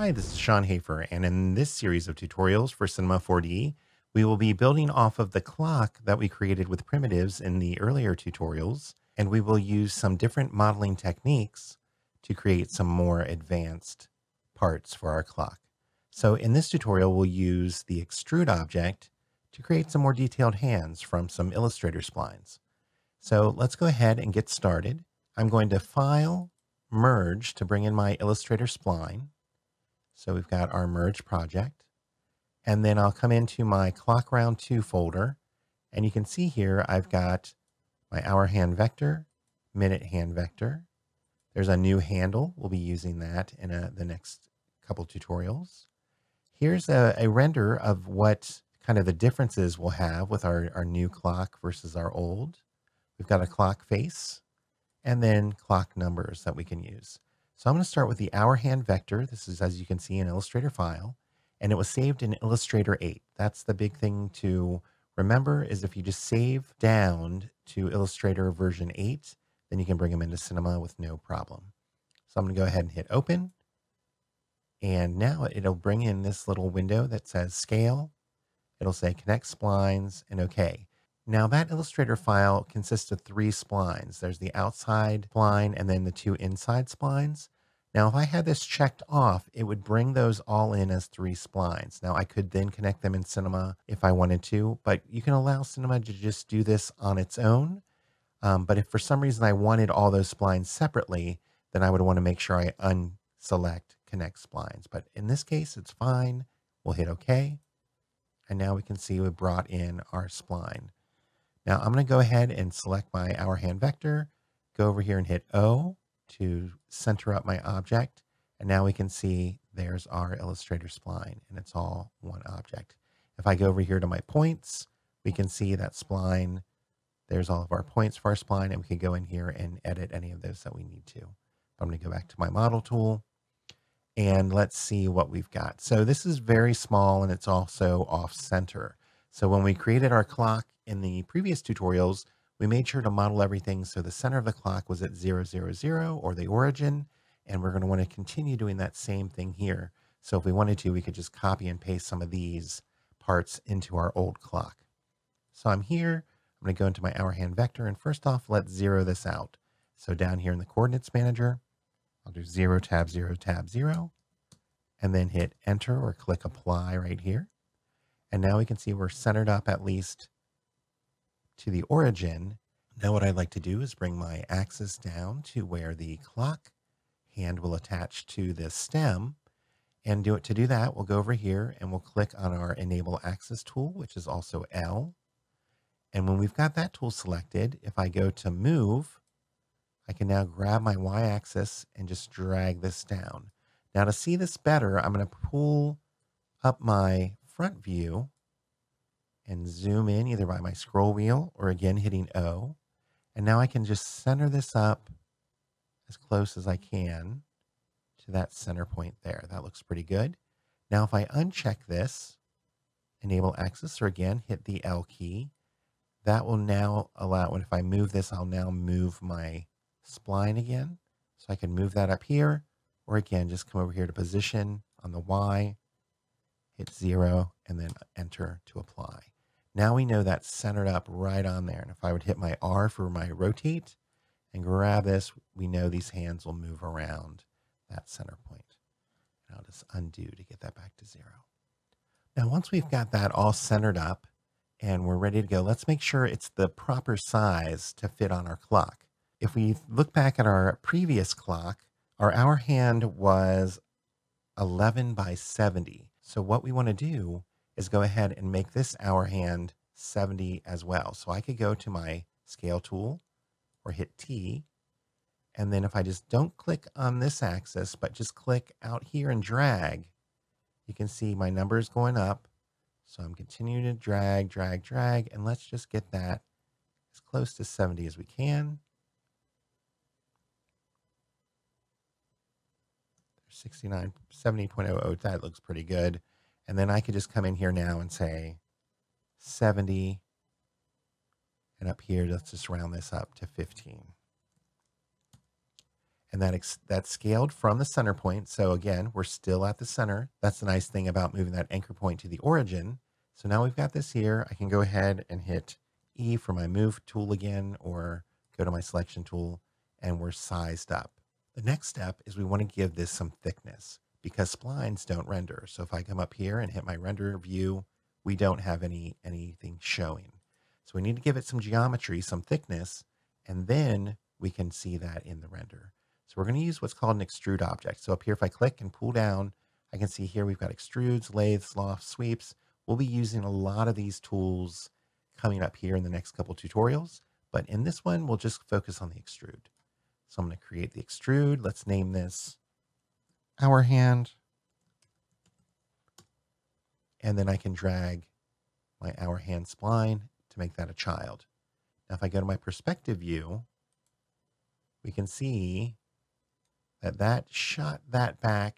Hi, this is Sean Hafer, and in this series of tutorials for Cinema 4D, we will be building off of the clock that we created with primitives in the earlier tutorials, and we will use some different modeling techniques to create some more advanced parts for our clock. So in this tutorial, we'll use the Extrude object to create some more detailed hands from some Illustrator splines. So let's go ahead and get started. I'm going to File, Merge to bring in my Illustrator spline. So we've got our merge project, and then I'll come into my clock round 2 folder, and you can see here I've got my hour hand vector, minute hand vector. There's a new handle. We'll be using that in the next couple tutorials. Here's a render of what kind of the differences we'll have with our new clock versus our old. We've got a clock face and then clock numbers that we can use. So I'm going to start with the hour hand vector. This is, as you can see, an Illustrator file, and it was saved in Illustrator 8. That's the big thing to remember, is if you just save down to Illustrator version 8, then you can bring them into Cinema with no problem. So I'm going to go ahead and hit open. And now it'll bring in this little window that says scale. It'll say connect splines and OK. Now that Illustrator file consists of 3 splines. There's the outside spline and then the 2 inside splines. Now if I had this checked off, it would bring those all in as 3 splines. Now I could then connect them in Cinema if I wanted to, but you can allow Cinema to just do this on its own. But if for some reason I wanted all those splines separately, then I would want to make sure I unselect connect splines. But in this case, it's fine. We'll hit OK. And now we can see we brought in our spline. Now I'm going to go ahead and select my hour hand vector, go over here and hit O to center up my object. And now we can see there's our Illustrator spline, and it's all one object. If I go over here to my points, we can see that spline. There's all of our points for our spline, and we can go in here and edit any of those that we need to. I'm going to go back to my model tool, and let's see what we've got. So this is very small, and it's also off center. So when we created our clock in the previous tutorials, we made sure to model everything so the center of the clock was at 0, 0, 0, or the origin, and we're going to want to continue doing that same thing here. So if we wanted to, we could just copy and paste some of these parts into our old clock. So I'm here. I'm going to go into my hour hand vector, and first off, let's zero this out. So down here in the coordinates manager, I'll do 0, tab, 0, tab, 0, and then hit enter or click apply right here. And now we can see we're centered up at least to the origin. Now what I'd like to do is bring my axis down to where the clock hand will attach to the stem. And to do that, we'll go over here and we'll click on our enable axis tool, which is also L. And when we've got that tool selected, if I go to move, I can now grab my y-axis and just drag this down. Now to see this better, I'm going to pull up my front view and zoom in either by my scroll wheel or again hitting O. And now I can just center this up as close as I can to that center point there. That looks pretty good. Now if I uncheck this, enable axis, or again hit the L key, that will now allow, and if I move this, I'll now move my spline again. So I can move that up here, or again, just come over here to position on the Y, hit 0, and then enter to apply. Now we know that's centered up right on there. And if I would hit my R for my rotate and grab this, we know these hands will move around that center point. And I'll just undo to get that back to 0. Now, once we've got that all centered up and we're ready to go, let's make sure it's the proper size to fit on our clock. If we look back at our previous clock, our hour hand was 11 by 70. So what we want to do is go ahead and make this hour hand 70 as well. So I could go to my scale tool or hit T. And then if I just don't click on this axis, but just click out here and drag, you can see my numbers going up. So I'm continuing to drag, drag, drag, and let's just get that as close to 70 as we can. 69, 70.00, that looks pretty good. And then I could just come in here now and say 70. And up here, let's just round this up to 15. and that's scaled from the center point. So again, we're still at the center. That's the nice thing about moving that anchor point to the origin. So now we've got this here. I can go ahead and hit E for my move tool again, or go to my selection tool, and we're sized up. The next step is we want to give this some thickness because splines don't render. So if I come up here and hit my render view, we don't have anything showing. So we need to give it some geometry, some thickness, and then we can see that in the render. So we're going to use what's called an extrude object. So up here, if I click and pull down, I can see here we've got extrudes, lathes, lofts, sweeps. We'll be using a lot of these tools coming up here in the next couple tutorials, but in this one, we'll just focus on the extrude. So I'm going to create the extrude. Let's name this hour hand. And then I can drag my hour hand spline to make that a child. Now, if I go to my perspective view, we can see that shot that back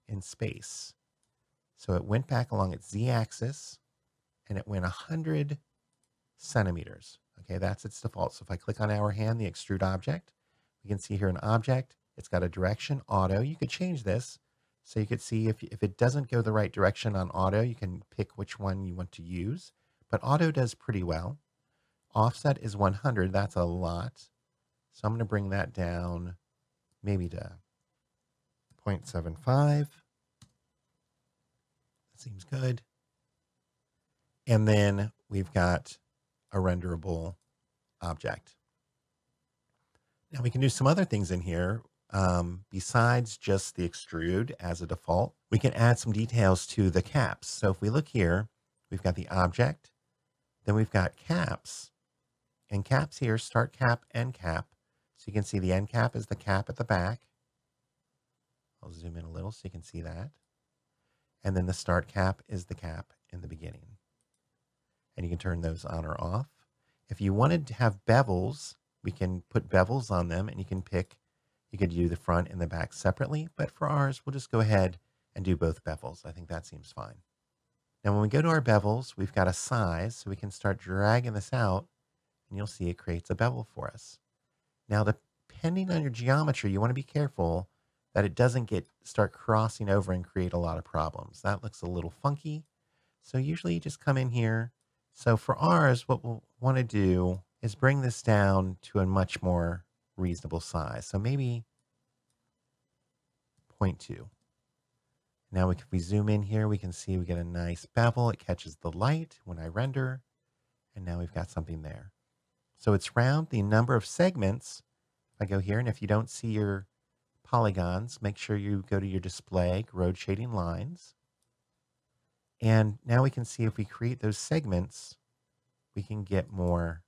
in space. So it went back along its z-axis, and it went 100 centimeters. Okay, that's its default. So if I click on our hand, the extrude object, we can see here an object. It's got a direction, auto. You could change this. So you could see if it doesn't go the right direction on auto, you can pick which one you want to use. But auto does pretty well. Offset is 100. That's a lot. So I'm going to bring that down maybe to 0.75. That seems good. And then we've got a renderable object. Now we can do some other things in here. Besides just the extrude as a default, we can add some details to the caps. So if we look here, we've got the object, then we've got caps, and caps here, start cap, end cap. So you can see the end cap is the cap at the back. I'll zoom in a little so you can see that. And then the start cap is the cap in the beginning. And you can turn those on or off. If you wanted to have bevels, we can put bevels on them, and you can pick, you could do the front and the back separately, but for ours, we'll just go ahead and do both bevels. I think that seems fine. Now, when we go to our bevels, we've got a size, so we can start dragging this out, and you'll see it creates a bevel for us. Now, depending on your geometry, you want to be careful that it doesn't start crossing over and create a lot of problems. That looks a little funky. So usually you just come in here. So for ours, what we'll want to do is bring this down to a much more reasonable size. So maybe 0.2. Now if we zoom in here, we can see we get a nice bevel. It catches the light when I render. And now we've got something there. So it's round. The number of segments, if I go here, and if you don't see your polygons, make sure you go to your display, road shading lines. And now we can see if we create those segments, we can get more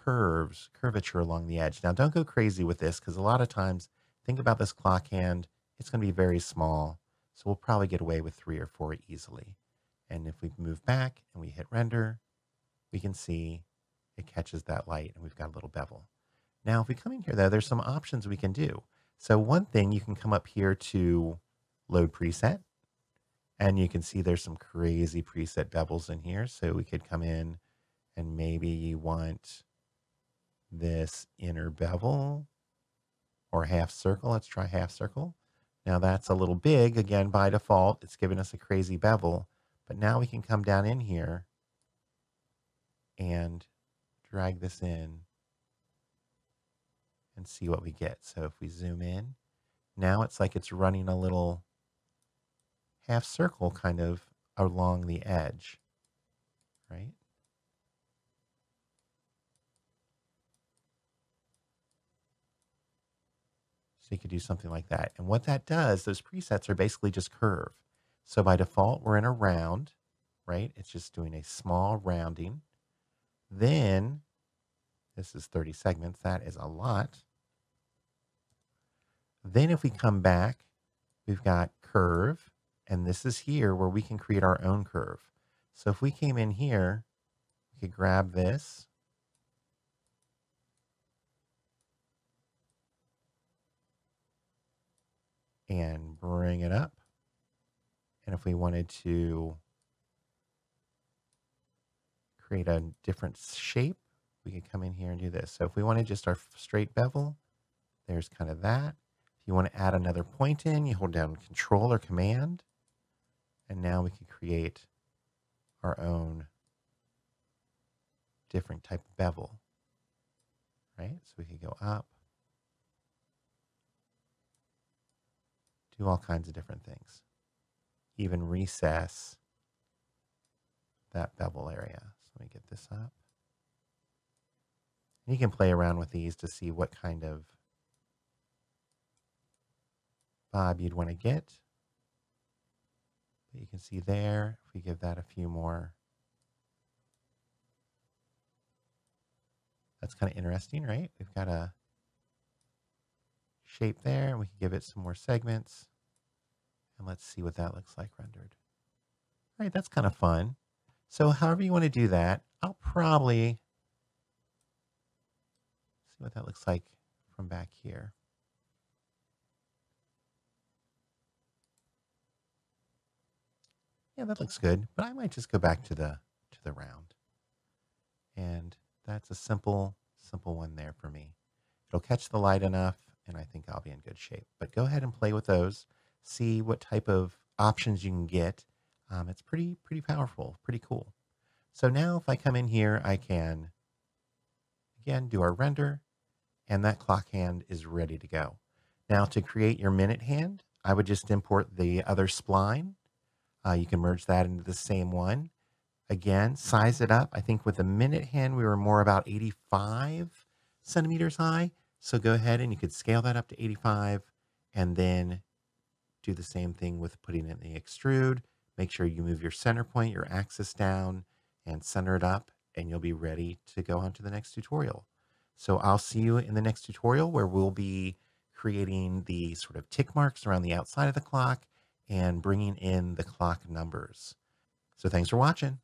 curvature along the edge. Now don't go crazy with this, because a lot of times, think about this clock hand, it's going to be very small. So we'll probably get away with 3 or 4 easily. And if we move back and we hit render, we can see it catches that light and we've got a little bevel. Now, if we come in here, though, there's some options we can do. So one thing, you can come up here to load preset, and you can see there's some crazy preset bevels in here. So we could come in and maybe you want this inner bevel or half circle. Let's try half circle. Now that's a little big. Again, by default, it's giving us a crazy bevel. But now we can come down in here and drag this in and see what we get. So if we zoom in, now it's like it's running a little half circle kind of along the edge, right? So you could do something like that. And what that does, those presets are basically just curve. So by default, we're in a round, right? It's just doing a small rounding. Then, this is 30 segments. That is a lot. Then if we come back, we've got curve. And this is here where we can create our own curve. So if we came in here, we could grab this. And bring it up. And if we wanted to create a different shape, we could come in here and do this. So if we wanted just our straight bevel, There's kind of that. If you want to add another point in, you hold down Control or Command. And now we can create our own different type of bevel, right? So we can go up, do all kinds of different things, even recess that bevel area. So let me get this up. And you can play around with these to see what kind of bob you'd want to get. But you can see there, if we give that a few more, that's kind of interesting, right? We've got a shape there, and we can give it some more segments. And let's see what that looks like rendered. All right, that's kind of fun. So however you want to do that, I'll probably see what that looks like from back here. Yeah, that looks good, but I might just go back to the round. And that's a simple one there for me. It'll catch the light enough, and I think I'll be in good shape. But go ahead and play with those. See what type of options you can get. It's pretty powerful, pretty cool. So now if I come in here, I can, again, do our render, and that clock hand is ready to go. Now to create your minute hand, I would just import the other spline. You can merge that into the same one. Again, size it up. I think with the minute hand, we were more about 85 centimeters high. So go ahead and you could scale that up to 85 and then do the same thing with putting it in the extrude. Make sure you move your center point, your axis down, and center it up, and you'll be ready to go on to the next tutorial. So I'll see you in the next tutorial where we'll be creating the sort of tick marks around the outside of the clock and bringing in the clock numbers. So thanks for watching.